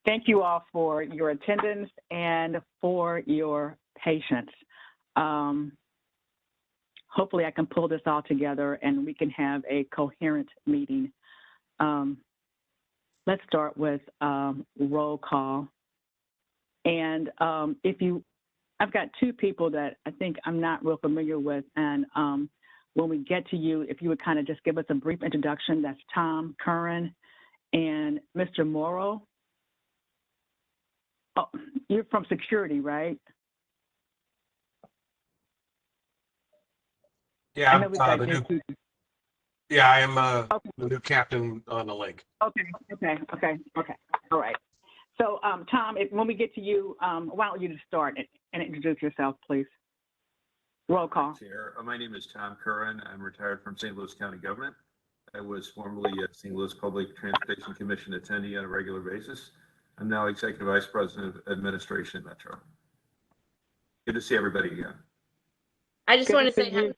Thank you all for your attendance and for your patience. Hopefully I can pull this all together and we can have a coherent meeting. Let's start with roll call. And I've got two people that I think I'm not real familiar with. And when we get to you, if you would kind of just give us a brief introduction, that's Tom Curran and Mr. Morrow. Oh, you're from security, right? Yeah, I am the new captain on the lake. Okay. All right. So, Tom, when we get to you, why don't you just start and introduce yourself, please? Roll call. Chair, my name is Tom Curran. I'm retired from St. Louis County Government. I was formerly a St. Louis Public Transportation Commission attendee on a regular basis. I'm now Executive Vice President of Administration at Metro. Good to see everybody again. I just want to say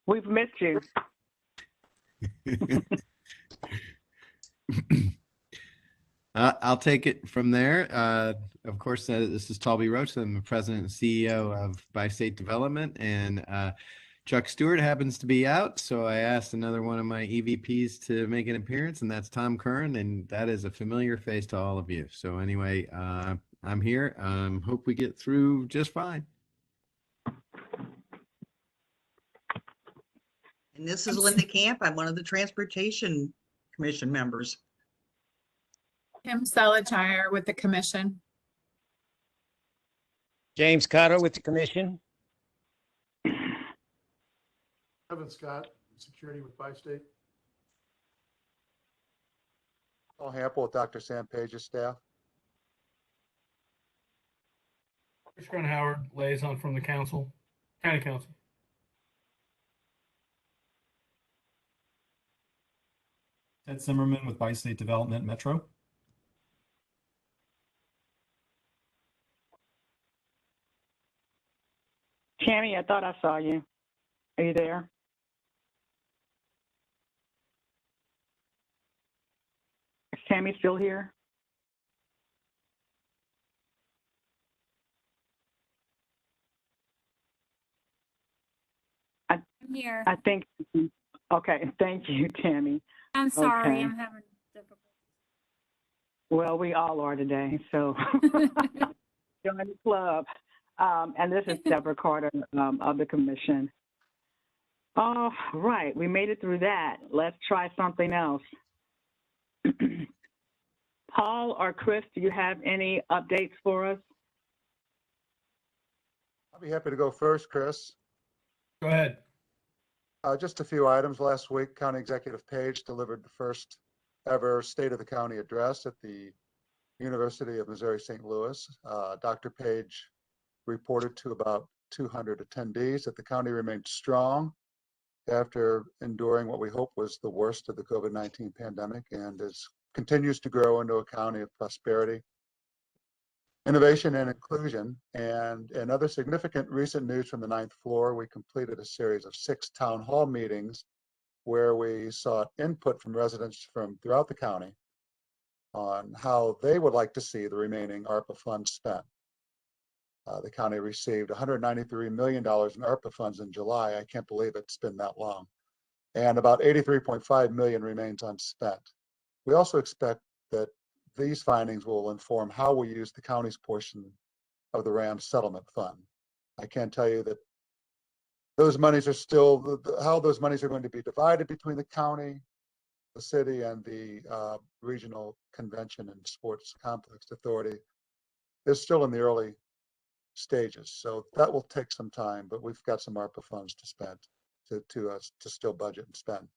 we've missed you. I'll take it from there. Of course, this is Talby Roach. I'm the president and CEO of Bi-State Development, and Chuck Stewart happens to be out, so I asked another one of my EVPs to make an appearance, and that's Tom Curran, and that is a familiar face to all of you. So anyway, I'm here. Hope we get through just fine. And this is Linda Camp. I'm one of the Transportation Commission members. Kim Selachire with the commission. James Cotter with the commission. Kevin Scott, security with Bi-State. Paul Hample with Dr. Sam Page's staff. Chris Howard, liaison from the council, county council. Ted Zimmerman with Bi-State Development Metro. Tammy, I thought I saw you. Are you there? Is Tammy still here? I'm here. I think, okay, thank you, Tammy. I'm sorry, Okay. I'm having difficulty. Well, we all are today, so join the club. And this is Deborah Carter of the commission. All right, we made it through that. Let's try something else. Paul or Chris, do you have any updates for us? I'll be happy to go first, Chris. Go ahead. Just a few items. Last week, County Executive Page delivered the first ever State of the County address at the University of Missouri St. Louis. Dr. Page reported to about 200 attendees that the county remained strong after enduring what we hope was the worst of the COVID-19 pandemic, and continues to grow into a county of prosperity, innovation, and inclusion. And in other significant recent news from the 9th floor, we completed a series of 6 town hall meetings where we sought input from residents from throughout the county on how they would like to see the remaining ARPA funds spent. The county received $193 million in ARPA funds in July. I can't believe it's been that long. And about $83.5 million remains unspent. We also expect that these findings will inform how we use the county's portion of the RAM settlement fund. I can tell you that those monies are still, how those monies are going to be divided between the county, the city, and the Regional Convention and Sports Complex Authority is still in the early stages. So that will take some time, but we've got some ARPA funds to spend, to still budget and spend.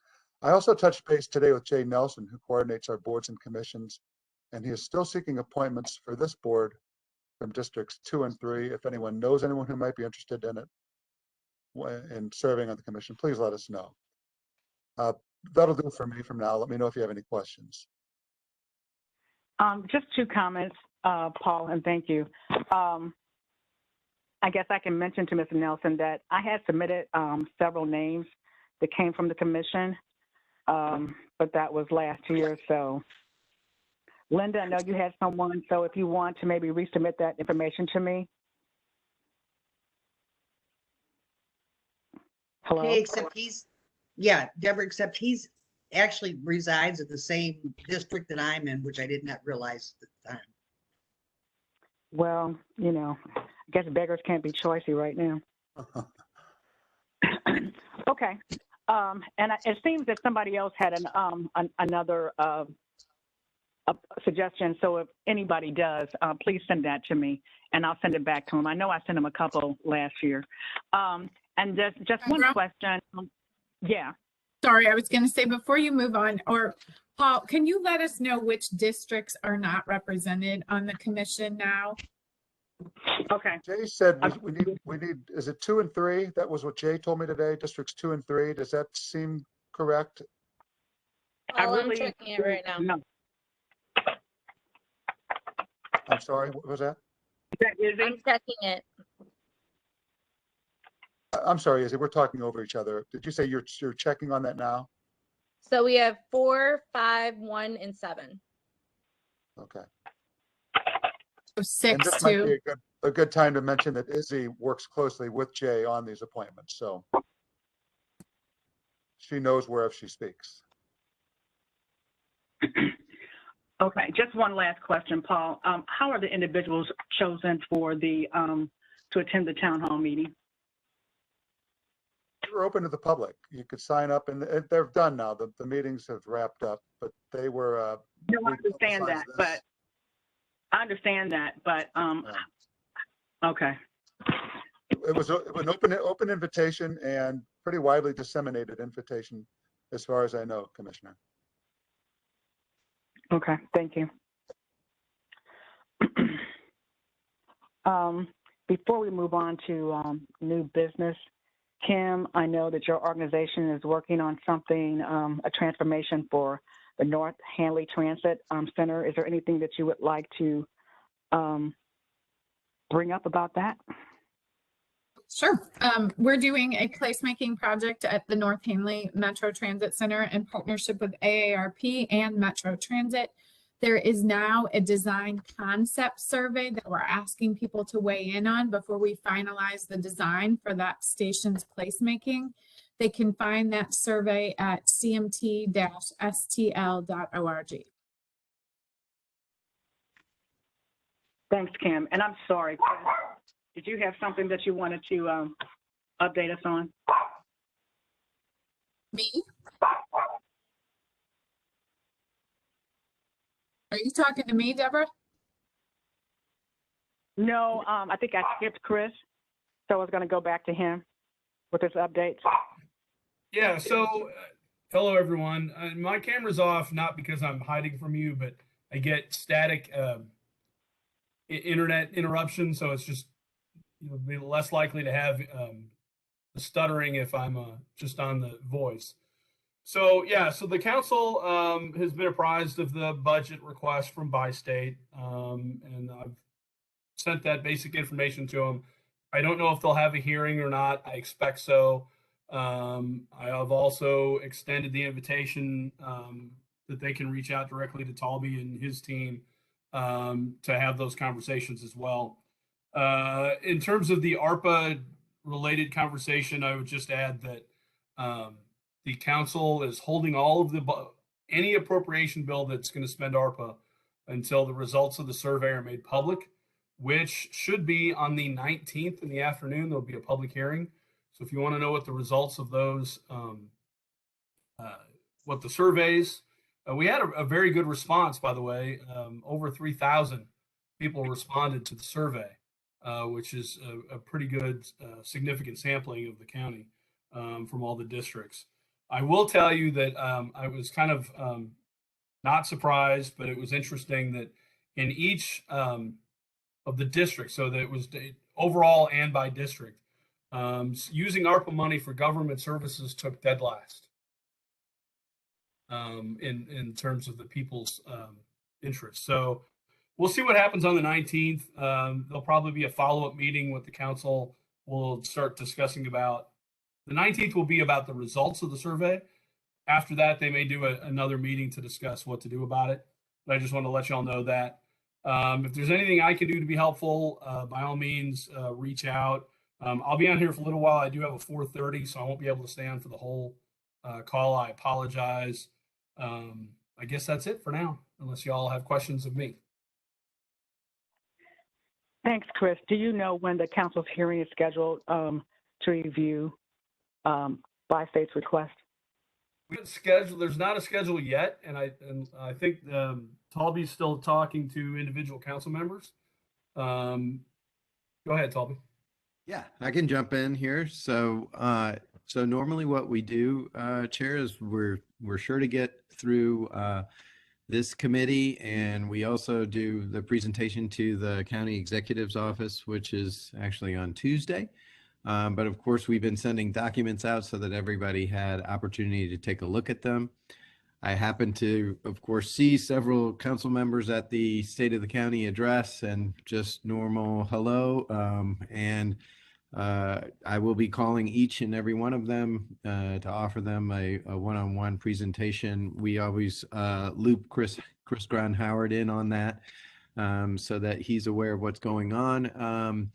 I also touched base today with Jay Nelson, who coordinates our boards and commissions, and he is still seeking appointments for this board from districts 2 and 3. If anyone knows anyone who might be interested in it, in serving on the commission, please let us know. That'll do for me from now. Let me know if you have any questions. Just 2 comments, Paul, and thank you. I guess I can mention to Mr. Nelson that I had submitted several names that came from the commission but that was last year. So, Linda, I know you had someone, so if you want to maybe resubmit that information to me. Hello? Hey, except Deborah, except he's actually resides at the same district that I'm in, which I did not realize at the time. Well, you know, I guess beggars can't be choicy right now. Okay. It seems that somebody else had another suggestion. So if anybody does, please send that to me, and I'll send it back to him. I know I sent him a couple last year. And just one question. Yeah. Sorry, I was going to say before you move on, or Paul, can you let us know which districts are not represented on the commission now? Okay. Jay said we need, is it 2 and 3? That was what Jay told me today, districts 2 and 3. Does that seem correct? I'm checking it right now. No. I'm sorry, what was that? I'm checking it. I'm sorry, Izzy, we're talking over each other. Did you say you're checking on that now? So we have 4, 5, 1, and 7. Okay. So And 6, this might 2. be a good time to mention that Izzy works closely with Jay on these appointments, so she knows wherever she speaks. Okay, just one last question, Paul. How are the individuals chosen for the to attend the town hall meeting? We're open to the public. You could sign up, and they're done now. The meetings have wrapped up, but they were. No, I understand that, but I understand that, but okay. It was an open invitation and pretty widely disseminated invitation, as far as I know, Commissioner. Okay, thank you. Before we move on to new business, Kim, I know that your organization is working on something, a transformation for the North Hanley Transit Center. Is there anything that you would like to bring up about that? Sure. We're doing a placemaking project at the North Hanley Metro Transit Center in partnership with AARP and Metro Transit. There is now a design concept survey that we're asking people to weigh in on before we finalize the design for that station's placemaking. They can find that survey at cmt-stl.org. Thanks, Kim. And I'm sorry, Chris, did you have something that you wanted to update us on? Me? Are you talking to me, Deborah? No, I think I skipped Chris, so I was going to go back to him with his updates. Yeah, so hello, everyone. My camera's off, not because I'm hiding from you, but I get static internet interruption, so it's just be less likely to have the stuttering if I'm just on the voice. So yeah, so the council has been apprised of the budget request from Bi-State, and I've sent that basic information to them. I don't know if they'll have a hearing or not. I expect so. I have also extended the invitation that they can reach out directly to Talby and his team to have those conversations as well. In terms of the ARPA related conversation, I would just add that the council is holding all of any appropriation bill that's going to spend ARPA until the results of the survey are made public, which should be on the 19th in the afternoon. There'll be a public hearing. So if you want to know what the results of those, what the surveys, we had a very good response, by the way. Over 3,000 people responded to the survey, which is a pretty good, significant sampling of the county from all the districts. I will tell you that I was kind of not surprised, but it was interesting that in each of the districts, so that it was overall and by district, using ARPA money for government services took dead last in terms of the people's interest. So we'll see what happens on the 19th. There'll probably be a follow-up meeting with the council. We'll start discussing about the 19th will be about the results of the survey. after that, they may do another meeting to discuss what to do about it. But I just want to let y'all know that. If there's anything I can do to be helpful, by all means, reach out. I'll be on here for a little while. I do have a 4:30, so I won't be able to stay on for the whole call. I apologize. I guess that's it for now, unless y'all have questions of me. Thanks, Chris. Do you know when the council's hearing is scheduled to review Bi-State's request? We haven't scheduled. There's not a schedule yet, and I think Talby's still talking to individual council members. Go ahead, Talby. Yeah, I can jump in here. So, so normally what we do, Chair, is we're sure to get through this committee, and we also do the presentation to the county executive's office, which is actually on Tuesday. But of course, we've been sending documents out so that everybody had opportunity to take a look at them. I happened to, of course, see several council members at the State of the County address and just normal hello. I will be calling each and every one of them to offer them a one-on-one presentation. We always loop Chris Grunhoward in on that so that he's aware of what's going on.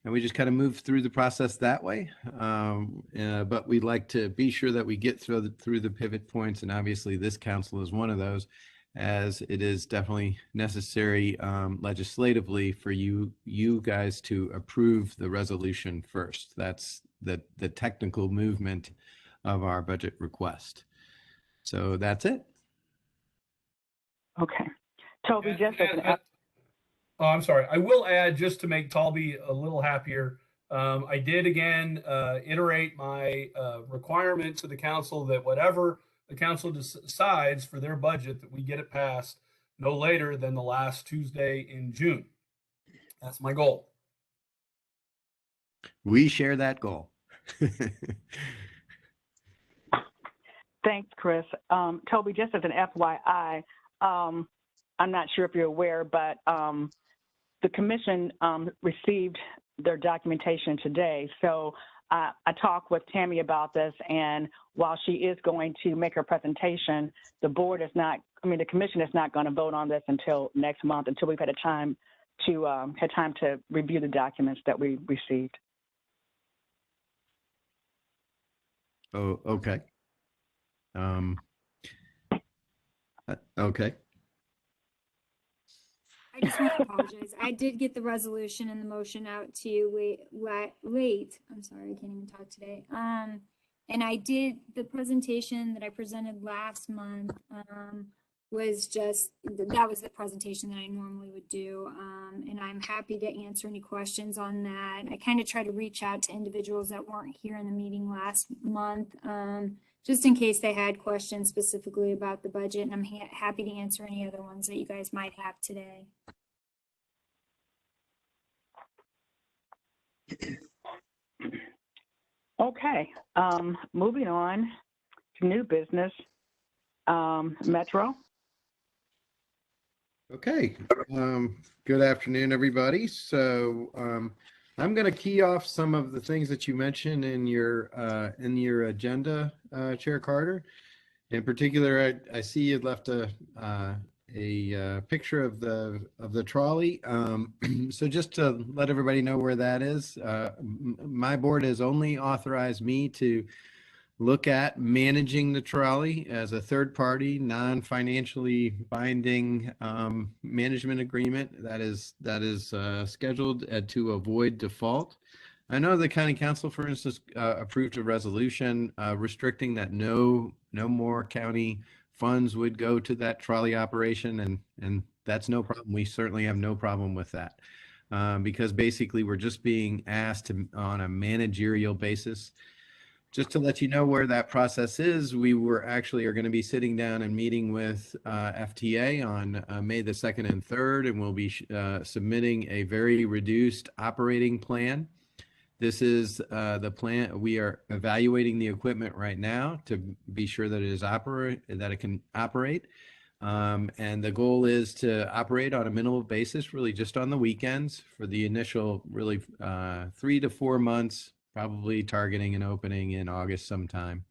And we just kind of move through the process that way. But we'd like to be sure that we get through the pivot points. And obviously this council is one of those, as it is definitely necessary legislatively for you guys to approve the resolution first. That's the technical movement of our budget request. So that's it. Okay. Toby, just as an Oh, I'm sorry. I will add, just to make Talby a little happier, I did again iterate my requirement to the council that whatever the council decides for their budget, that we get it passed no later than the last Tuesday in June. That's my goal. We share that goal. Thanks, Chris. Toby, just as an FYI, I'm not sure if you're aware, but the commission received their documentation today. So I talked with Tammy about this, and while she is going to make her presentation, the commission is not going to vote on this until next month, until we've had time to review the documents that we received. Oh, okay. Okay. I just want to apologize. I did get the resolution and the motion out to you late. I'm sorry, I can't even talk today. And I did the presentation that I presented last month. Was just that was the presentation that I normally would do, and I'm happy to answer any questions on that. I kind of try to reach out to individuals that weren't here in the meeting last month, just in case they had questions specifically about the budget, and I'm happy to answer any other ones that you guys might have today. Okay, moving on to new business. Metro. Okay. Good afternoon, everybody. So I'm going to key off some of the things that you mentioned in your agenda, Chair Carter. In particular, I see you left a picture of the trolley. So just to let everybody know where that is, my board has only authorized me to look at managing the trolley as a third party, non-financially binding management agreement that is scheduled to avoid default. I know the county council, for instance, approved a resolution restricting that no more county funds would go to that trolley operation, and that's no problem. We certainly have no problem with that because basically we're just being asked to, on a managerial basis. Just to let you know where that process is, we are going to be sitting down and meeting with FTA on May the 2nd and 3rd, and we'll be submitting a very reduced operating plan. This is the plan. We are evaluating the equipment right now to be sure that it can operate. And the goal is to operate on a minimal basis, really just on the weekends for the initial 3 to 4 months, probably targeting an opening in August sometime.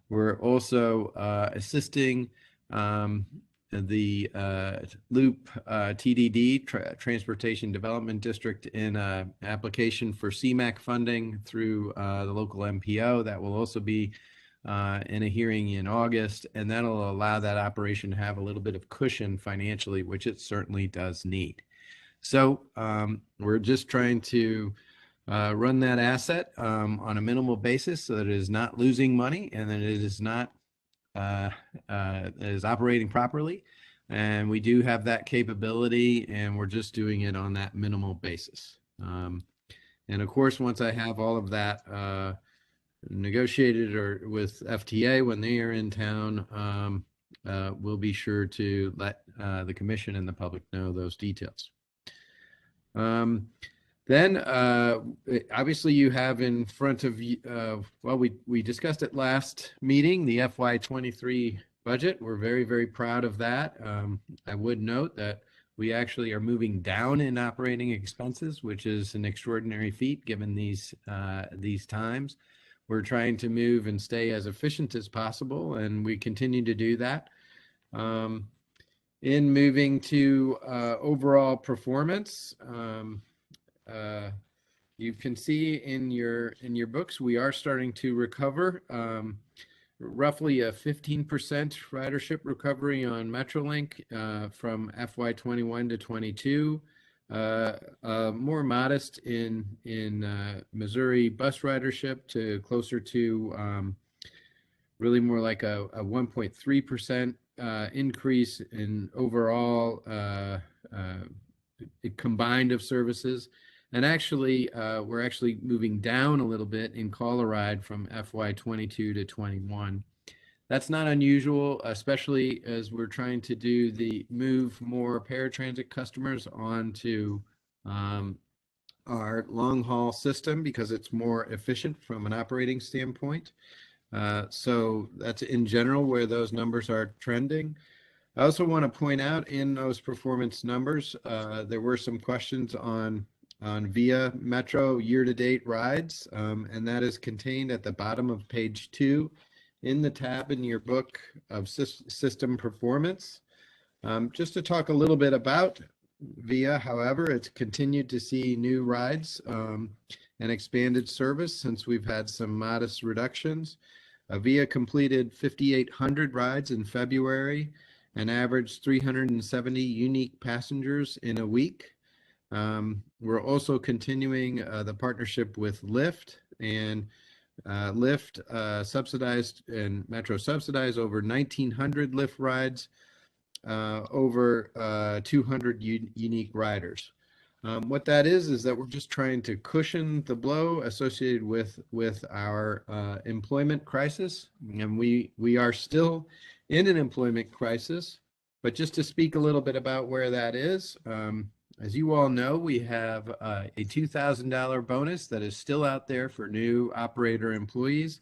We're also assisting the Loop TDD, Transportation Development District, in an application for CMAQ funding through the local MPO. That will also be in a hearing in August, and that'll allow that operation to have a little bit of cushion financially, which it certainly does need. So we're just trying to run that asset on a minimal basis so that it is not losing money and that it is not is operating properly. And we do have that capability, and we're just doing it on that minimal basis. And of course, once I have all of that negotiated or with FTA when they are in town, we'll be sure to let the commission and the public know those details. Then obviously you have in front of you, well, we discussed it last meeting, the FY23 budget. We're very, very proud of that. I would note that we actually are moving down in operating expenses, which is an extraordinary feat given these times. We're trying to move and stay as efficient as possible, and we continue to do that. In moving to overall performance, you can see in your books, we are starting to recover. Roughly a 15% ridership recovery on Metrolink from FY21 to 22. More modest in Missouri bus ridership to closer to really more like a 1.3% increase in overall combined of services. And actually, we're actually moving down a little bit in Colorado from FY22 to 21. That's not unusual, especially as we're trying to move more paratransit customers onto our long haul system because it's more efficient from an operating standpoint. So that's in general where those numbers are trending. I also want to point out in those performance numbers, there were some questions on VIA Metro year-to-date rides, and that is contained at the bottom of page 2 in the tab in your book of system performance. Just to talk a little bit about VIA, however, it's continued to see new rides and expanded service since we've had some modest reductions. VIA completed 5,800 rides in February and averaged 370 unique passengers in a week. We're also continuing the partnership with Lyft, and Lyft subsidized and Metro subsidized over 1,900 Lyft rides, over 200 unique riders. What that is that we're just trying to cushion the blow associated with our employment crisis, and we are still in an employment crisis. But just to speak a little bit about where that is, as you all know, we have a $2,000 bonus that is still out there for new operator employees,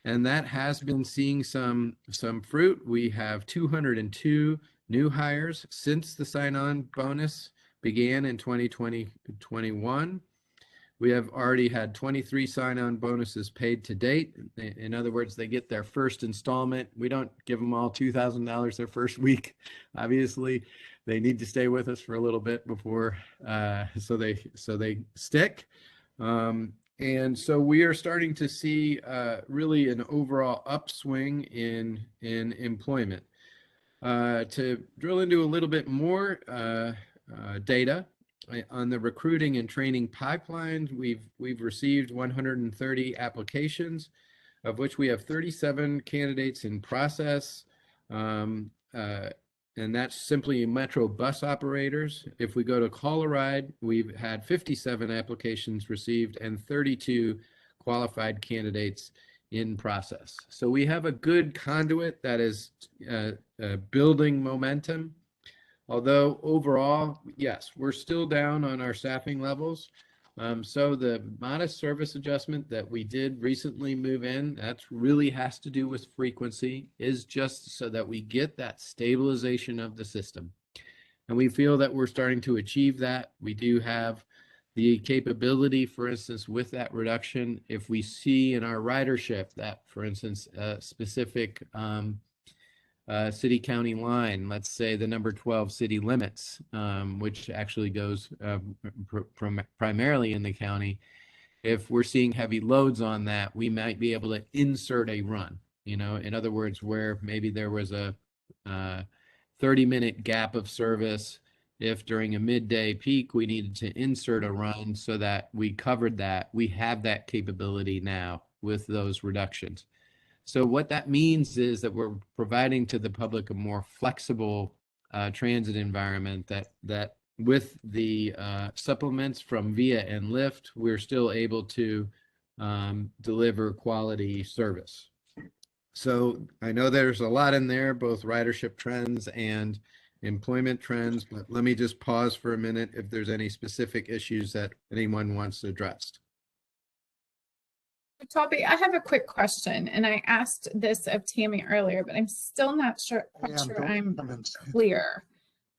and that has been seeing some fruit. We have 202 new hires since the sign-on bonus began in 2021. We have already had 23 sign-on bonuses paid to date. In other words, they get their first installment. We don't give them all $2,000 their first week. Obviously, they need to stay with us for a little bit before, so they stick. And so we are starting to see really an overall upswing in employment. To drill into a little bit more data on the recruiting and training pipeline, we've received 130 applications, of which we have 37 candidates in process. And that's simply Metro bus operators. If we go to Colorado, we've had 57 applications received and 32 qualified candidates in process. So we have a good conduit that is building momentum. Although overall, yes, we're still down on our staffing levels. So the modest service adjustment that we did recently move in, that's really has to do with frequency, is just so that we get that stabilization of the system. And we feel that we're starting to achieve that. We do have the capability, for instance, with that reduction, if we see in our ridership that, for instance, a specific city county line, let's say the number 12 city limits, which actually goes primarily in the county. If we're seeing heavy loads on that, we might be able to insert a run, you know, in other words, where maybe there was a 30-minute gap of service. If during a midday peak, we needed to insert a run so that we covered that, we have that capability now with those reductions. So what that means is that we're providing to the public a more flexible transit environment that with the supplements from Via and Lyft, we're still able to deliver quality service. So I know there's a lot in there, both ridership trends and employment trends, but let me just pause for a minute if there's any specific issues that anyone wants addressed. Toby, I have a quick question, and I asked this of Tammy earlier, but I'm still not sure, I'm clear.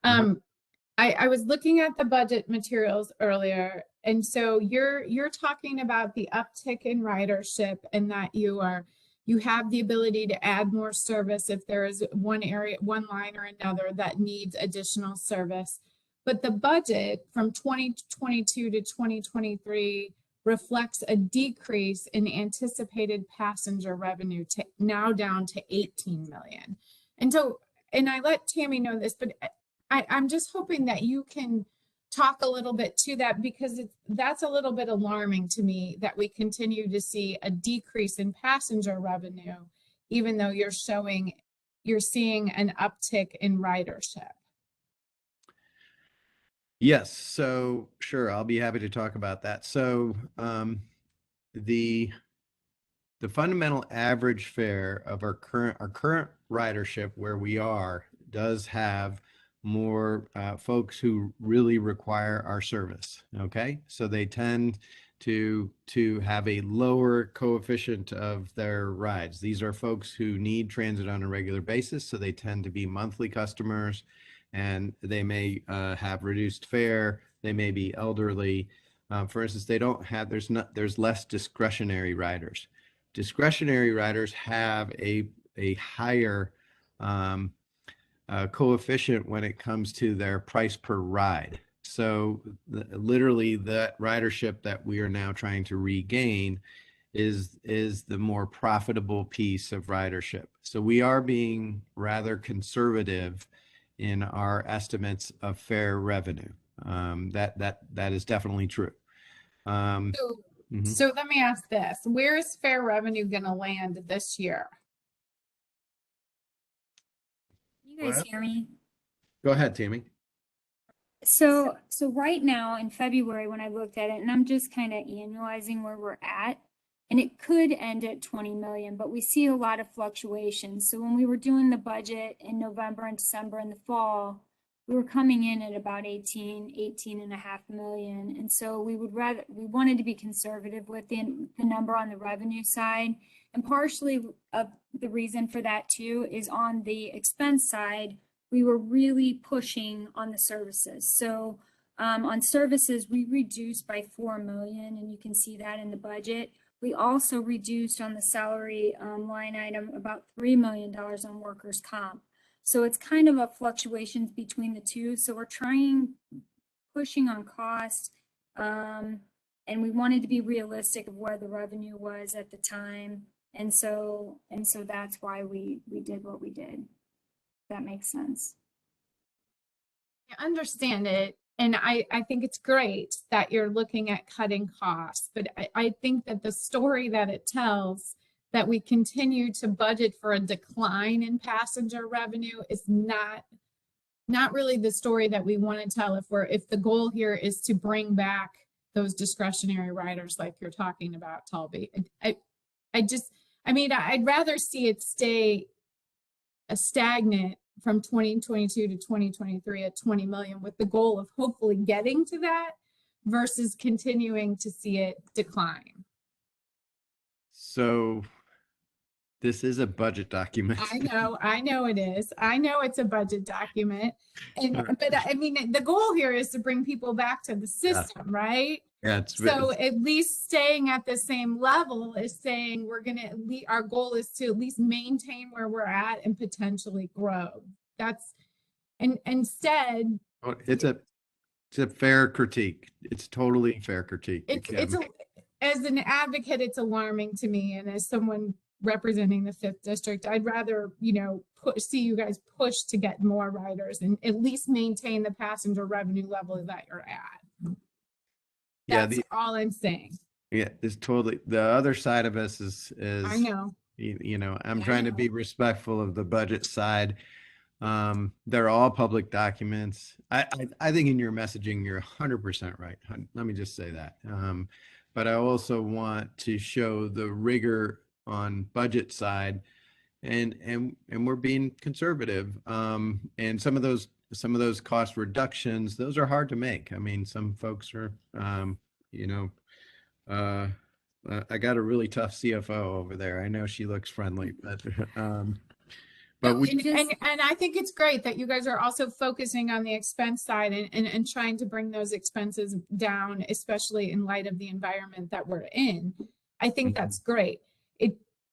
I was looking at the budget materials earlier, and so you're talking about the uptick in ridership and that you have the ability to add more service if there is one line or another that needs additional service. But the budget from 2022 to 2023 reflects a decrease in anticipated passenger revenue to now down to 18 million. And so, and I let Tammy know this, but I'm just hoping that you can talk a little bit to that, because that's a little bit alarming to me that we continue to see a decrease in passenger revenue, even though you're seeing an uptick in ridership. Yes, so sure, I'll be happy to talk about that. So the fundamental average fare of our current ridership where we are does have more folks who really require our service. Okay, so they tend to have a lower coefficient of their rides. These are folks who need transit on a regular basis, so they tend to be monthly customers, and they may have reduced fare. They may be elderly. For instance, there's less discretionary riders. Discretionary riders have a higher coefficient when it comes to their price per ride. So literally that ridership that we are now trying to regain is the more profitable piece of ridership. So we are being rather conservative in our estimates of fare revenue. That is definitely true. So let me ask this: where is fare revenue going to land this year? You guys hear me? Go ahead, Tammy. So right now in February, when I looked at it, and I'm just kind of annualizing where we're at, and it could end at 20 million, but we see a lot of fluctuations. So when we were doing the budget in November and December in the fall, we were coming in at about 18.5 million. And so we wanted to be conservative with the number on the revenue side. And partially the reason for that too is on the expense side, we were really pushing on the services. So on services, we reduced by 4 million, and you can see that in the budget. We also reduced on the salary line item about $3 million on workers' comp. So it's kind of a fluctuations between the two. So we're pushing on cost, and we wanted to be realistic of where the revenue was at the time. And so that's why we did what we did. That makes sense. I understand it. And I think it's great that you're looking at cutting costs, but I think that the story that it tells, that we continue to budget for a decline in passenger revenue, is not really the story that we want to tell if the goal here is to bring back those discretionary riders like you're talking about, Talby. I'd rather see it stay stagnant from 2022 to 2023 at 20 million, with the goal of hopefully getting to that versus continuing to see it decline. So this is a budget document. I know it is. I know it's a budget document. And, All right. but I mean, the goal here is to bring people back to the system, right? Yeah, it's So at least staying at the same level is saying we're gonna at least, our goal is to at least maintain where we're at and potentially grow. That's, and instead, it's a fair critique. It's totally fair critique. it's as an advocate, it's alarming to me, and as someone representing the 5th district, I'd rather, you know, see you guys push to get more riders and at least maintain the passenger revenue level that you're at. Yeah, That's all I'm saying. yeah, it's totally, the other side of us is I know. you know, I'm I trying to know. be respectful of the budget side. They're all public documents. I think in your messaging, you're 100% right. Let me just say that. But I also want to show the rigor on budget side, and we're being conservative. And some of those cost reductions, those are hard to make. I mean, some folks are, you know, I got a really tough CFO over there. I know she looks friendly, but No, we, and I think it's great that you guys are also focusing on the expense side and trying to bring those expenses down, especially in light of the environment that we're in. I think that's great.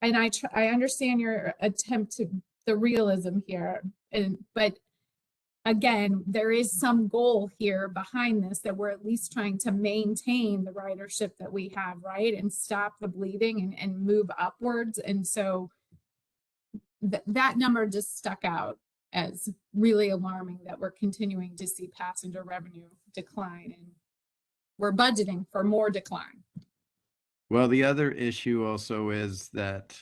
And I understand your attempt to the realism here, but again, there is some goal here behind this that we're at least trying to maintain the ridership that we have, right? And stop the bleeding and move upwards. And so that number just stuck out as really alarming, that we're continuing to see passenger revenue decline, and we're budgeting for more decline. well, the other issue also is that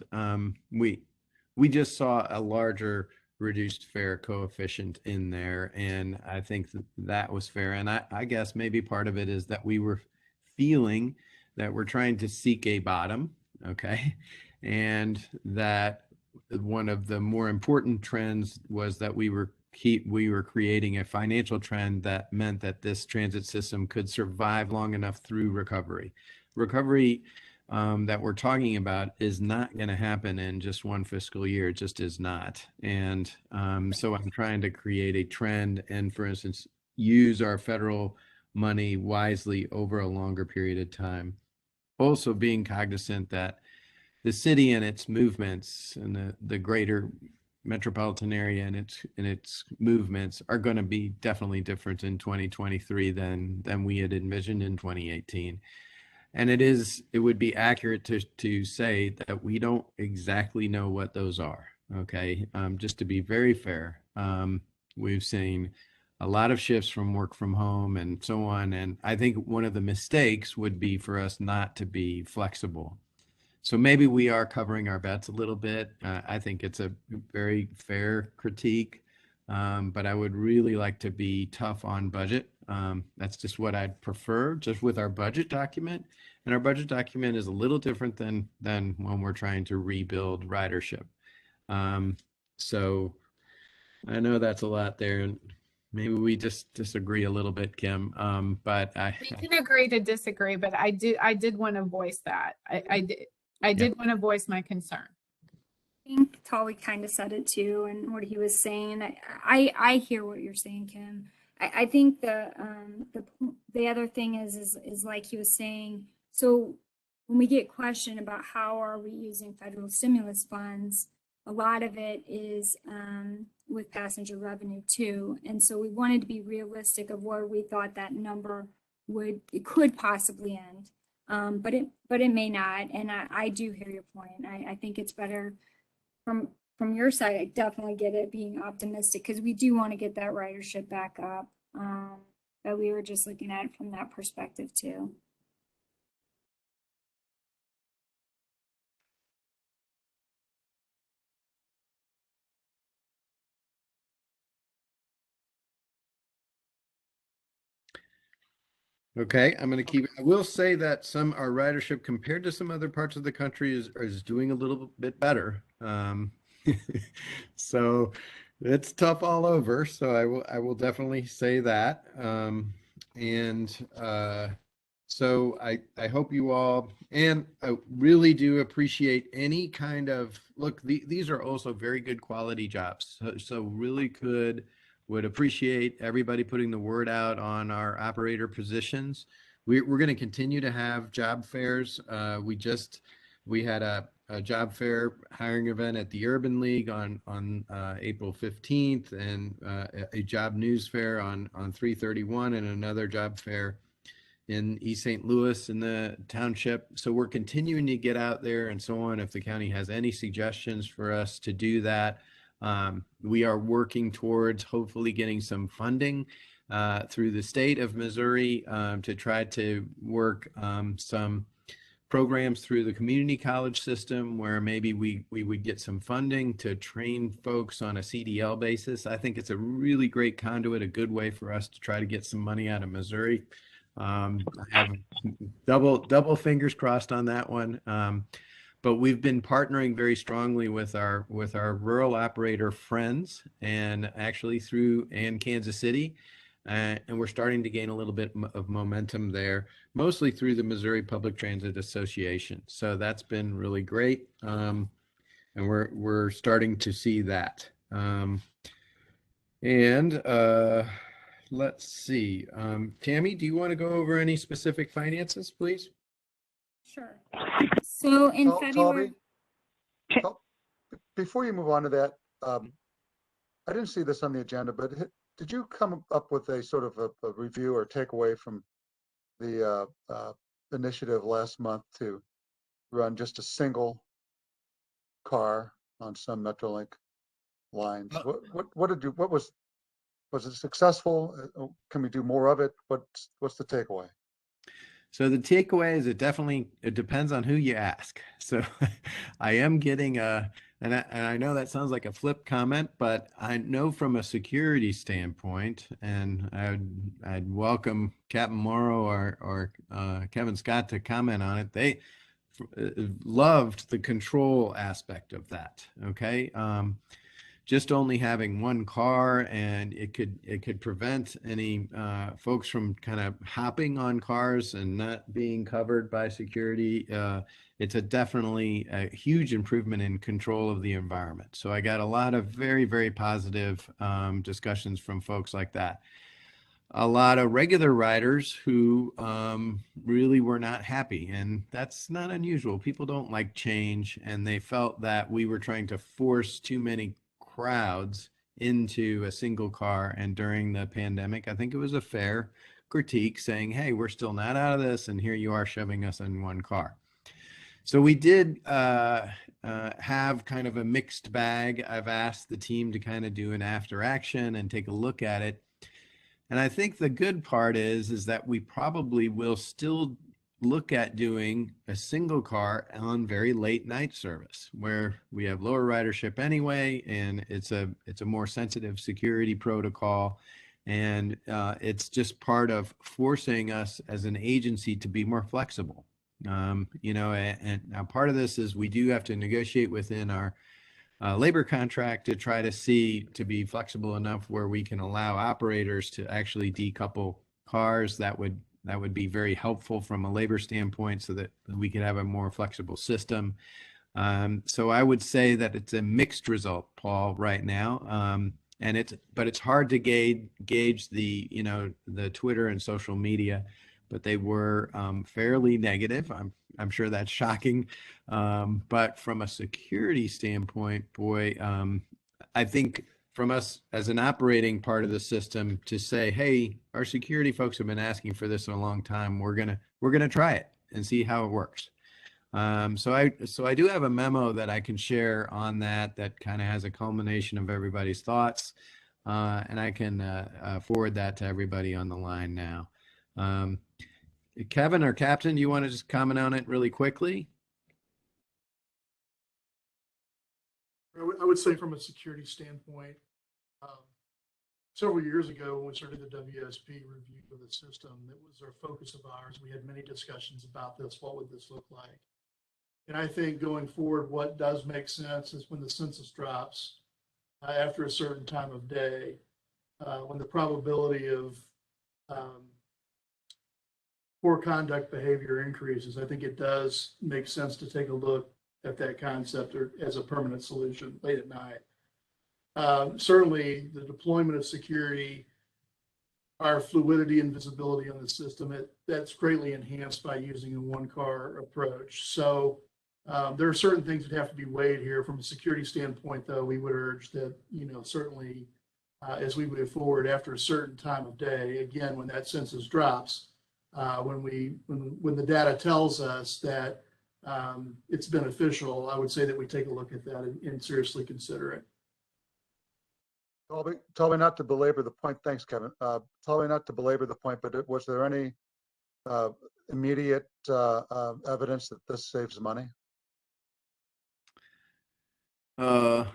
we just saw a larger reduced fare coefficient in there, and I think that was fair. And I guess maybe part of it is that we were feeling that we're trying to seek a bottom, okay, and that one of the more important trends was that we were creating a financial trend that meant that this transit system could survive long enough through recovery. Recovery that we're talking about is not going to happen in just one fiscal year. It just is not. And so I'm trying to create a trend and, for instance, use our federal money wisely over a longer period of time. Also being cognizant that the city and its movements and the greater metropolitan area and its movements are going to be definitely different in 2023 than we had envisioned in 2018. And it would be accurate to say that we don't exactly know what those are. Okay, just to be very fair, we've seen a lot of shifts from work from home and so on. And I think one of the mistakes would be for us not to be flexible. So maybe we are covering our bets a little bit. I think it's a very fair critique, but I would really like to be tough on budget. That's just what I'd prefer, just with our budget document. And our budget document is a little different than when we're trying to rebuild ridership. So I know that's a lot there, and maybe we just disagree a little bit, Kim. But We can agree to disagree, but I did want to voice that. I did want to voice my concern. I think Tolly kind of said it too, and what he was saying. I hear what you're saying, Kim. I think the other thing is like he was saying. So when we get questioned about how are we using federal stimulus funds, a lot of it is with passenger revenue too. And so we wanted to be realistic of where we thought that number could possibly end. But it may not. And I do hear your point. I think it's better from your side. I definitely get it, being optimistic, because we do want to get that ridership back up. But we were just looking at it from that perspective too. okay, I will say that our ridership compared to some other parts of the country is doing a little bit better. So it's tough all over. So I will definitely say that. So I hope you all, and I really do appreciate any kind of, look, these are also very good quality jobs. So really would appreciate everybody putting the word out on our operator positions. We're going to continue to have job fairs. We had a job fair hiring event at the Urban League on April 15th, and a job news fair on 3/31, and another job fair in East St. Louis in the township. So we're continuing to get out there and so on. If the county has any suggestions for us to do that, we are working towards hopefully getting some funding through the state of Missouri to try to work some programs through the community college system where maybe we would get some funding to train folks on a CDL basis. I think it's a really great conduit, a good way for us to try to get some money out of Missouri. I have double fingers crossed on that one. But we've been partnering very strongly with our rural operator friends, and actually through Kansas City. And we're starting to gain a little bit of momentum there, mostly through the Missouri Public Transit Association. So that's been really great. And we're starting to see that. Let's see. Tammy, do you want to go over any specific finances, please? Sure. So in February. Before you move on to that, I didn't see this on the agenda, but did you come up with a sort of a review or takeaway from the initiative last month to run just a single car on some Metrolink lines? Was it successful? Can we do more of it? What's the takeaway? So the takeaway is it depends on who you ask. So I am getting and I know that sounds like a flip comment, but I know from a security standpoint, and I'd welcome Captain Morrow or Kevin Scott to comment on it. They loved the control aspect of that. Okay. Just only having one car, and it could prevent any folks from kind of hopping on cars and not being covered by security. It's definitely a huge improvement in control of the environment. So I got a lot of very, very positive discussions from folks like that. A lot of regular riders who really were not happy, and that's not unusual. People don't like change, and they felt that we were trying to force too many crowds into a single car. And during the pandemic, I think it was a fair critique saying, hey, we're still not out of this, and here you are shoving us in one car. So we did have kind of a mixed bag. I've asked the team to kind of do an after action and take a look at it. And I think the good part is that we probably will still look at doing a single car on very late night service where we have lower ridership anyway, and it's a more sensitive security protocol, and it's just part of forcing us as an agency to be more flexible. And now part of this is we do have to negotiate within our labor contract to try to be flexible enough where we can allow operators to actually decouple cars. That would be very helpful from a labor standpoint so that we could have a more flexible system. So I would say that it's a mixed result, Paul, right now. But it's hard to gauge the Twitter and social media, but they were fairly negative. I'm sure that's shocking. But from a security standpoint, boy, I think from us as an operating part of the system to say, hey, our security folks have been asking for this in a long time. We're gonna try it and see how it works. So I do have a memo that I can share on that kind of has a culmination of everybody's thoughts, and I can forward that to everybody on the line now. Kevin or Captain, do you want to just comment on it really quickly? I would say from a security standpoint, several years ago when we started the WSP review of the system, that was our focus of ours. We had many discussions about this. What would this look like? And I think going forward, what does make sense is when the census drops after a certain time of day, when the probability of poor conduct behavior increases, I think it does make sense to take a look at that concept or as a permanent solution late at night. Certainly, the deployment of security, our fluidity and visibility on the system, that's greatly enhanced by using a one-car approach. So there are certain things that have to be weighed here from a security standpoint, though. We would urge that, certainly as we move forward after a certain time of day, again, when that census drops, when the data tells us that it's beneficial, I would say that we take a look at that and seriously consider it. Toby, not to belabor the point. Thanks, Kevin. Toby, not to belabor the point, but was there any immediate evidence that this saves money? No.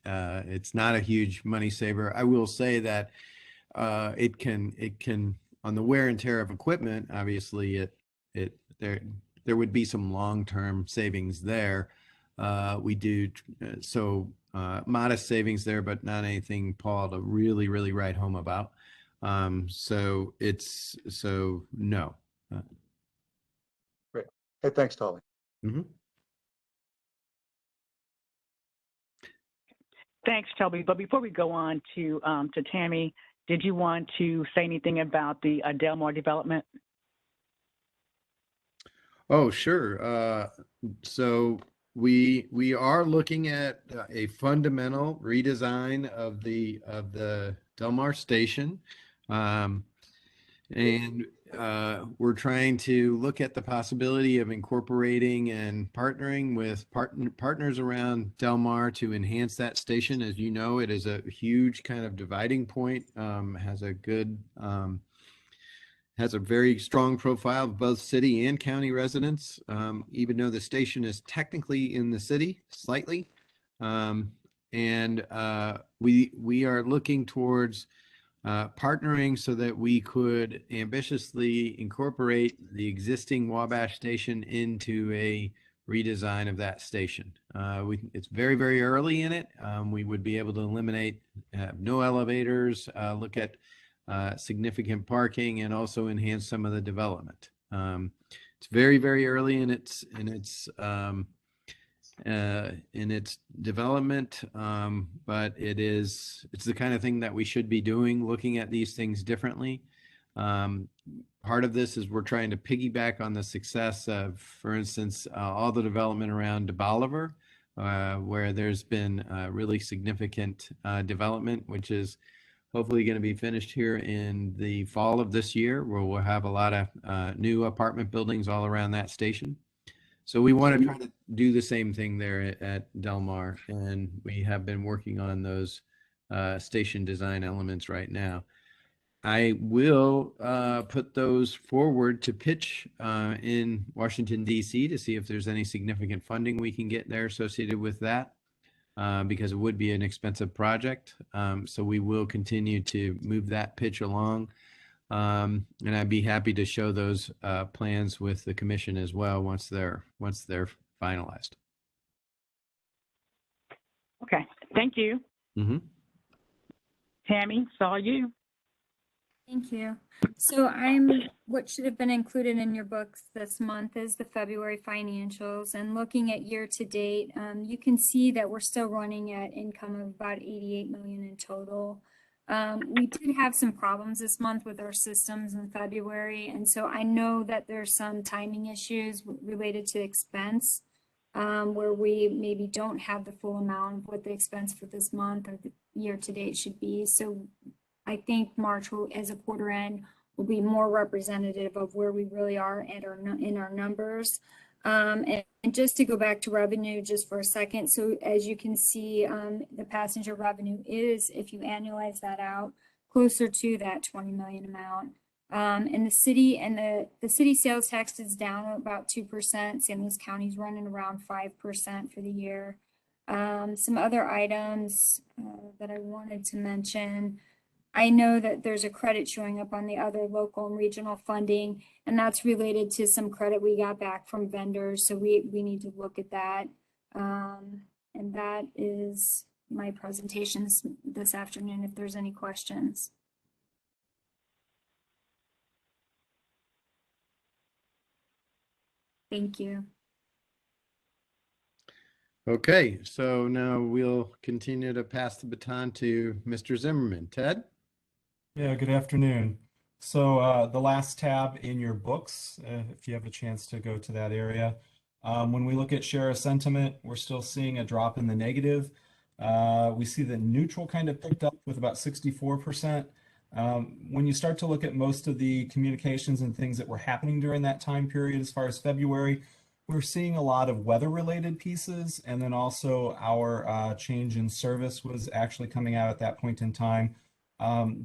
It's not a huge money saver. I will say that it can on the wear and tear of equipment, obviously there would be some long-term savings there. We do modest savings there, but not anything, Paul, to really write home about. So no. Great. Hey, thanks, Toby. Mm-hmm. Thanks, Toby. But before we go on to Tammy, did you want to say anything about the Delmar development? Oh, sure. So we are looking at a fundamental redesign of the Delmar station, and we're trying to look at the possibility of incorporating and partnering with partners around Delmar to enhance that station. As you know, it is a huge kind of dividing point, has a very strong profile of both city and county residents, even though the station is technically in the city slightly. We are looking towards partnering so that we could ambitiously incorporate the existing Wabash station into a redesign of that station. It's very early in it. We would be able to eliminate no elevators, look at significant parking, and also enhance some of the development. It's very early in its development, but it's the kind of thing that we should be doing, looking at these things differently. Part of this is we're trying to piggyback on the success of, for instance, all the development around De Bolivar, where there's been really significant development, which is hopefully going to be finished here in the fall of this year, where we'll have a lot of new apartment buildings all around that station. So we want to try to do the same thing there at Delmar, and we have been working on those station design elements right now. I will put those forward to pitch in Washington, D.C. to see if there's any significant funding we can get there associated with that. Because it would be an expensive project. So we will continue to move that pitch along. And I'd be happy to show those plans with the commission as well once they're finalized. Okay, thank you. Mm-hmm. Tammy, saw you. Thank you. So what should have been included in your books this month is the February financials, and looking at year to date, you can see that we're still running at income of about 88 million in total. We did have some problems this month with our systems in February, and so I know that there's some timing issues related to expense, where we maybe don't have the full amount of what the expense for this month or the year to date should be. So I think March as a quarter end will be more representative of where we really are in our numbers. And just to go back to revenue just for a second. So as you can see, the passenger revenue is, if you annualize that out, closer to that 20 million amount. And the city sales tax is down about 2%. San Luis County's running around 5% for the year. Some other items that I wanted to mention. I know that there's a credit showing up on the other local and regional funding, and that's related to some credit we got back from vendors. So we need to look at that. And that is my presentation this afternoon, if there's any questions. Thank you. Okay, so now we'll continue to pass the baton to Mr. Zimmerman. Ted? Yeah, good afternoon. So the last tab in your books, if you have a chance to go to that area, when we look at share of sentiment, we're still seeing a drop in the negative. We see the neutral kind of picked up with about 64%. When you start to look at most of the communications and things that were happening during that time period, as far as February, we're seeing a lot of weather-related pieces, and then also our change in service was actually coming out at that point in time.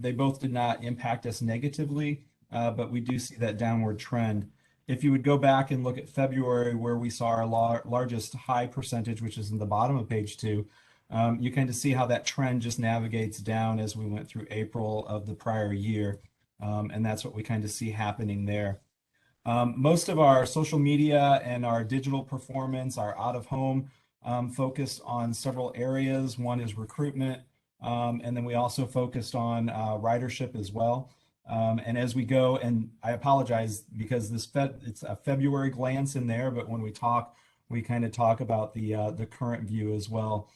They both did not impact us negatively, but we do see that downward trend. If you would go back and look at February, where we saw our largest high percentage, which is in the bottom of page 2, you kind of see how that trend just navigates down as we went through April of the prior year. And that's what we kind of see happening there. Most of our social media and our digital performance, our out of home, focused on several areas. One is recruitment. And then we also focused on ridership as well. And as we go, and I apologize because it's a February glance in there, but when we talk, we kind of talk about the current view as well.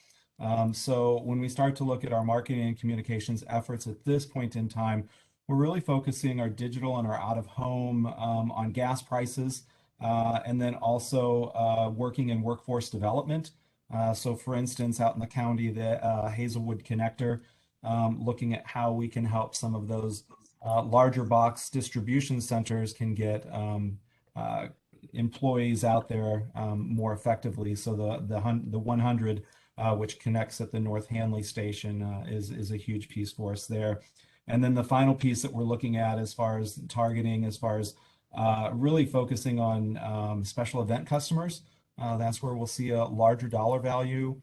So when we start to look at our marketing and communications efforts at this point in time, we're really focusing our digital and our out of home on gas prices, and then also working in workforce development. So for instance, out in the county, the Hazelwood Connector, looking at how we can help some of those larger box distribution centers can get employees out there more effectively. So the 100, which connects at the North Hanley station, is a huge piece for us there. And then the final piece that we're looking at as far as targeting, as far as really focusing on special event customers. That's where we'll see a larger dollar value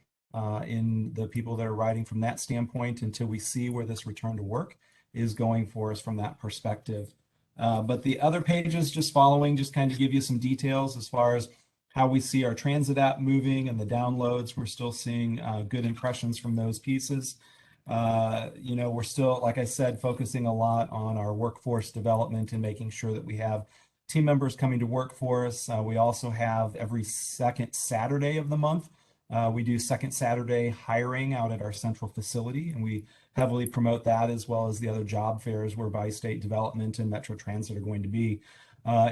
in the people that are riding from that standpoint until we see where this return to work is going for us from that perspective. But the other pages just following just kind of give you some details as far as how we see our transit app moving and the downloads. We're still seeing good impressions from those pieces. We're still, like I said, focusing a lot on our workforce development and making sure that we have team members coming to work for us. We also have every second Saturday of the month, we do second Saturday hiring out at our central facility, and we heavily promote that as well as the other job fairs where Bi-State Development and Metro Transit are going to be.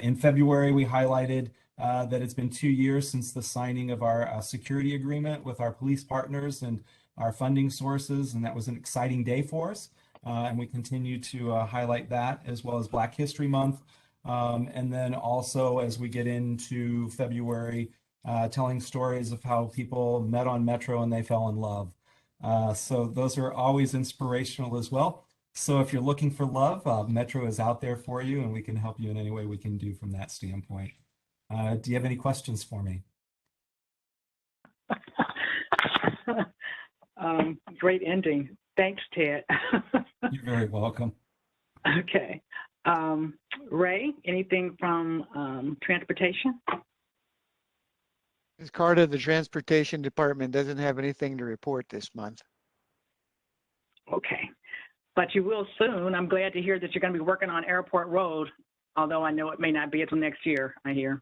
In February, we highlighted that it's been 2 years since the signing of our security agreement with our police partners and our funding sources, and that was an exciting day for us. And we continue to highlight that, as well as Black History Month. And then also as we get into February, telling stories of how people met on Metro and they fell in love. So those are always inspirational as well. So if you're looking for love, Metro is out there for you, and we can help you in any way we can do from that standpoint. Do you have any questions for me? Great ending. Thanks, Ted. You're very welcome. Okay. Ray, anything from transportation? Ms. Carter, the Transportation Department doesn't have anything to report this month. Okay. But you will soon. I'm glad to hear that you're going to be working on Airport Road, although I know it may not be until next year, I hear.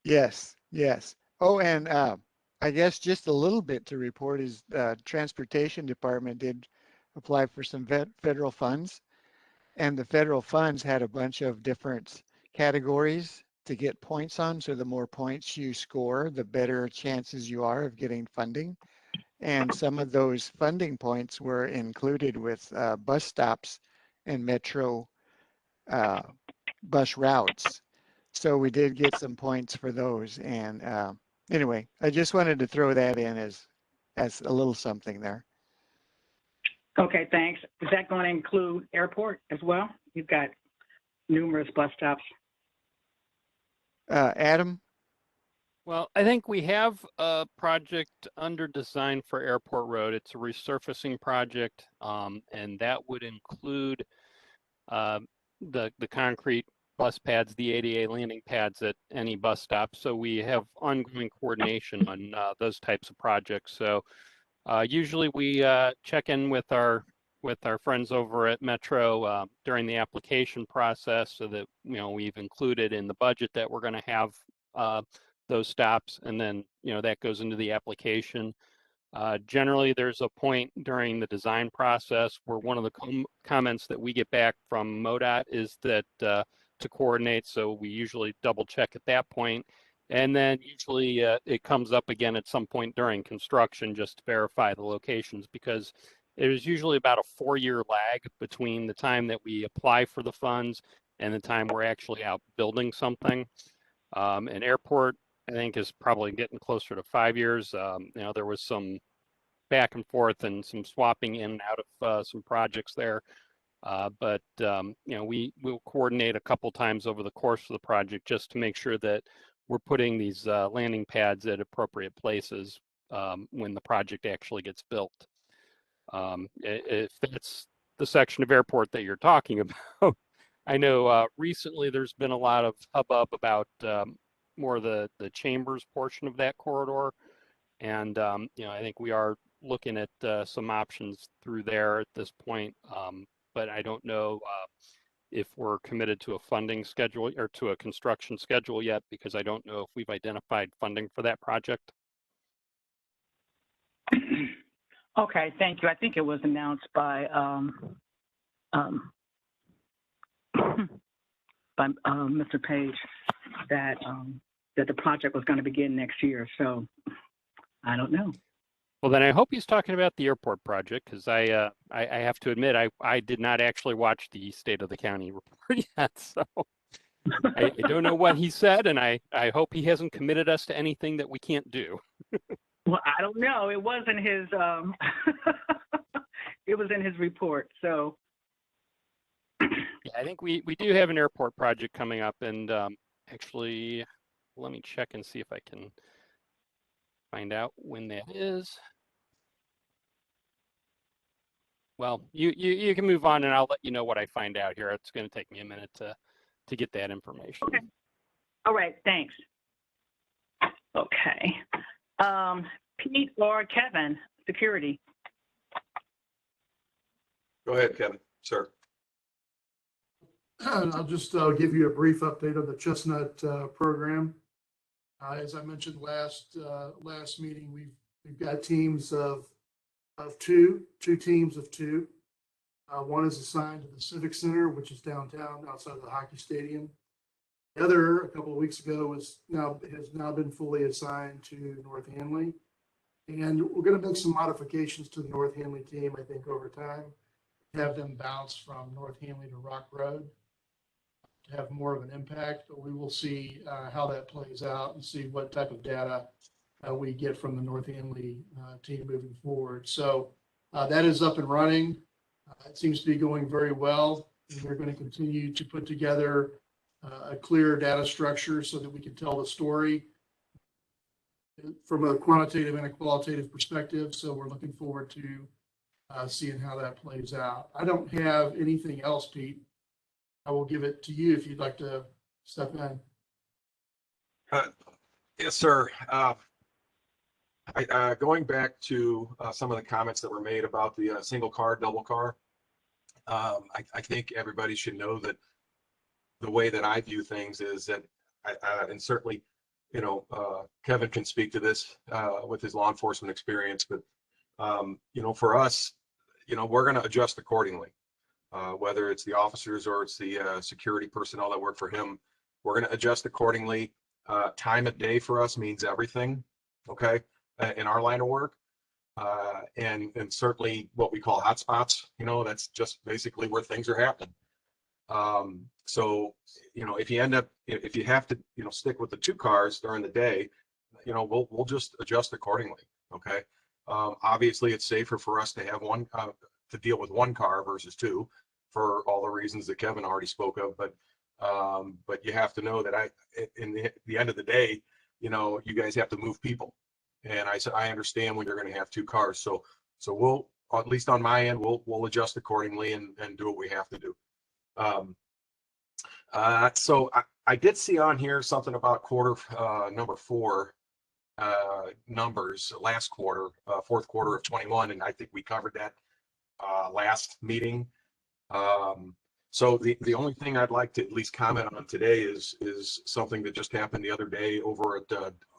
Yes, yes. Oh, and I guess just a little bit to report is Transportation Department did apply for some federal funds, and the federal funds had a bunch of different categories to get points on. So the more points you score, the better chances you are of getting funding. And some of those funding points were included with bus stops and Metro bus routes. So we did get some points for those. And anyway, I just wanted to throw that in as a little something there. Okay, thanks. Is that going to include airport as well? You've got numerous bus stops. Adam? Well, I think we have a project under design for Airport Road. It's a resurfacing project, and that would include the concrete bus pads, the ADA landing pads at any bus stop. So we have ongoing coordination on those types of projects. So usually we check in with our friends over at Metro during the application process, so that we've included in the budget that we're going to have those stops, and then, you know, that goes into the application. Generally, there's a point during the design process where one of the comments that we get back from MoDOT is that to coordinate, so we usually double check at that point. And then usually it comes up again at some point during construction just to verify the locations, because there's usually about a 4-year lag between the time that we apply for the funds and the time we're actually out building something. An airport, I think, is probably getting closer to 5 years. You know, there was some back and forth and some swapping in and out of some projects there. But you know, we'll coordinate a couple times over the course of the project just to make sure that we're putting these landing pads at appropriate places when the project actually gets built. If that's the section of airport that you're talking about, I know recently there's been a lot of hubbub about more of the chambers portion of that corridor. And, you know, I think we are looking at some options through there at this point. But I don't know if we're committed to a funding schedule or to a construction schedule yet, because I don't know if we've identified funding for that project. Okay, thank you. I think it was announced by Mr. Page that that the project was going to begin next year. So I don't know. Well, then I hope he's talking about the airport project, because I have to admit I did not actually watch the State of the County report yet, so I don't know what he said, and I hope he hasn't committed us to anything that we can't do. Well, I don't know. It wasn't his. It was in his report. So yeah, I think we do have an airport project coming up, and actually, let me check and see if I can find out when that is. Well, you can move on, and I'll let you know what I find out here. It's going to take me a minute to get that information. okay. All right. Thanks. Okay. Pete or Kevin, security. Go ahead, Kevin, sir. I'll just give you a brief update on the Chestnut program. As I mentioned last meeting, we've got teams of two teams of two. One is assigned to the Civic Center, which is downtown outside of the hockey stadium. The other, a couple of weeks ago, has now been fully assigned to North Hanley. And we're going to make some modifications to the North Hanley team, I think, over time, have them bounce from North Hanley to Rock Road to have more of an impact. But we will see how that plays out and see what type of data we get from the North Hanley team moving forward. So that is up and running. It seems to be going very well. And we're going to continue to put together a clear data structure so that we can tell the story from a quantitative and a qualitative perspective. So we're looking forward to seeing how that plays out. I don't have anything else, Pete. I will give it to you if you'd like to step in. Yes, sir. Going back to some of the comments that were made about the single car, double car, I think everybody should know that the way that I view things is that, and certainly, you know, Kevin can speak to this with his law enforcement experience, but, you know, for us, you know, we're going to adjust accordingly, whether it's the officers or it's the security personnel that work for him. We're going to adjust accordingly. Time of day for us means everything, okay, in our line of work. And certainly what we call hotspots, you know, that's just basically where things are happening. So, you know, if you have to, you know, stick with the two cars during the day, you know, we'll just adjust accordingly. Okay. Obviously it's safer for us to have one, to deal with one car versus two for all the reasons that Kevin already spoke of. But you have to know that in the end of the day, you know, you guys have to move people. And I understand when you're going to have two cars. So we'll, at least on my end, we'll adjust accordingly and do what we have to do. So I did see on here something about quarter number 4 numbers last quarter, fourth quarter of 21, and I think we covered that last meeting. So the only thing I'd like to at least comment on today is something that just happened the other day over at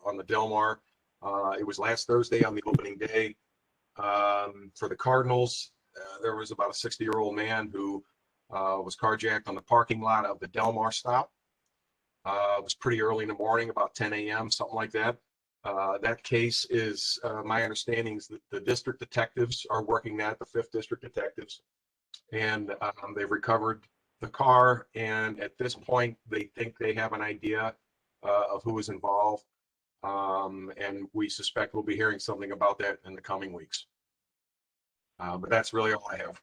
on the Del Mar. It was last Thursday on the opening day for the Cardinals. There was about a 60-year-old man who was carjacked on the parking lot of the Del Mar stop. It was pretty early in the morning, about 10 a.m., something like that. That case is, my understanding is that the district detectives are working that, the 5th district detectives, and they've recovered the car. And at this point, they think they have an idea of who is involved. And we suspect we'll be hearing something about that in the coming weeks. But that's really all I have.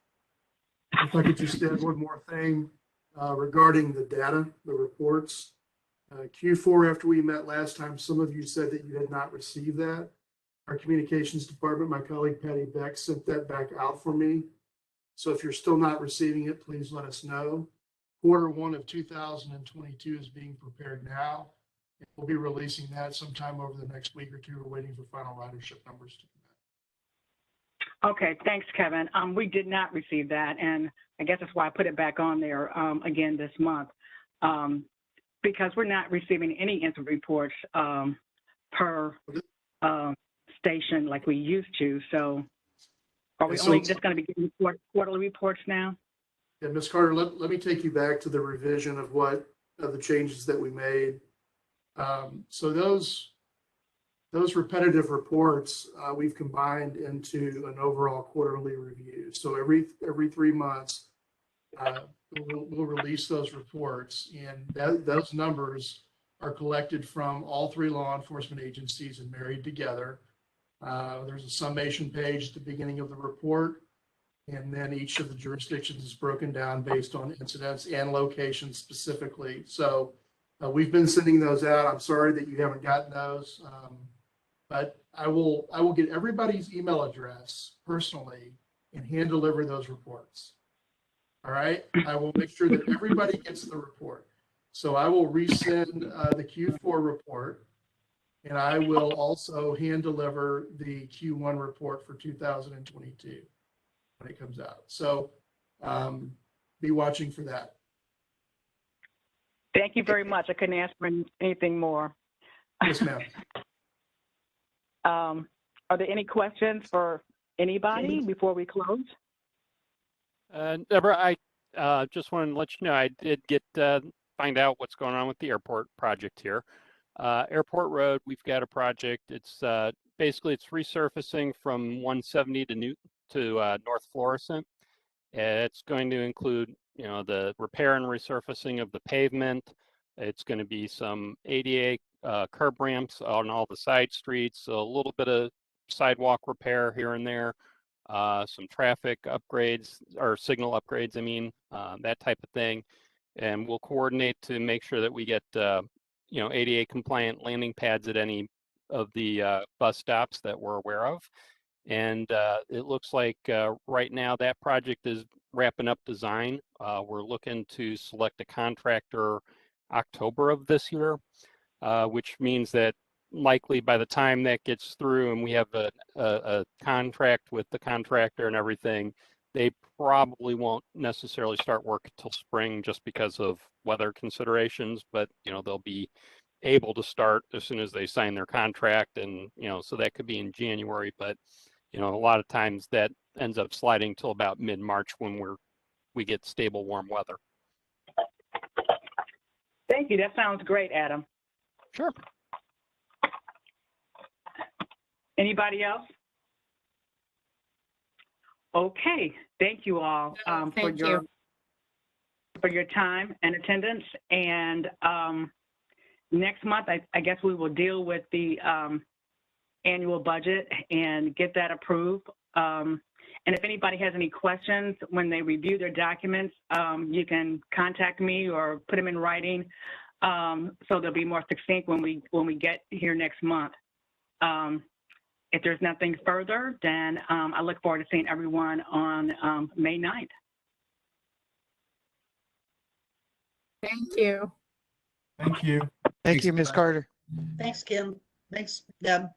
If I could just add one more thing regarding the data, the reports. Q4, after we met last time, some of you said that you had not received that. Our communications department, my colleague Patty Beck, sent that back out for me. So if you're still not receiving it, please let us know. Q1 of 2022 is being prepared now. We'll be releasing that sometime over the next week or two. We're waiting for final ridership numbers to come in. Okay, thanks, Kevin. We did not receive that, and I guess that's why I put it back on there again this month, because we're not receiving any incident reports per station like we used to. So are we only just going to be getting quarterly reports now? Yeah, Ms. Carter, let me take you back to the revision of the changes that we made. So those repetitive reports we've combined into an overall quarterly review. So every 3 months, we'll release those reports, and those numbers are collected from all 3 law enforcement agencies and married together. There's a summation page at the beginning of the report, and then each of the jurisdictions is broken down based on incidents and locations specifically. So we've been sending those out. I'm sorry that you haven't gotten those, but I will get everybody's email address personally and hand deliver those reports. All right. I will make sure that everybody gets the report. So I will resend the Q4 report, and I will also hand deliver the Q1 report for 2022 when it comes out. So be watching for that. Thank you very much. I couldn't ask for anything more. Yes, ma'am. Are there any questions for anybody before we close? Deborah, I just wanted to let you know I did get find out what's going on with the airport project here. Airport Road, we've got a project. It's basically it's resurfacing from 170 to North Florissant. It's going to include, the repair and resurfacing of the pavement. It's going to be some ADA curb ramps on all the side streets, a little bit of sidewalk repair here and there, some traffic upgrades or signal upgrades, that type of thing. And we'll coordinate to make sure that we get, ADA compliant landing pads at any of the bus stops that we're aware of. And it looks like right now that project is wrapping up design. We're looking to select a contractor October of this year, which means that likely by the time that gets through and we have a contract with the contractor and everything, they probably won't necessarily start work until spring just because of weather considerations, but they'll be able to start as soon as they sign their contract, and so that could be in January, but a lot of times that ends up sliding till about mid-March when we get stable warm weather. Thank you. That sounds great, Adam. Sure. Anybody else? Okay. Thank you all for your time and attendance. And next month, I guess we will deal with the annual budget and get that approved. And if anybody has any questions when they review their documents, you can contact me or put them in writing, so they'll be more succinct when we get here next month. If there's nothing further, then I look forward to seeing everyone on May 9th. Thank you. Thank you. Thank you, Ms. Carter. Thanks, Kim. Thanks, Deb.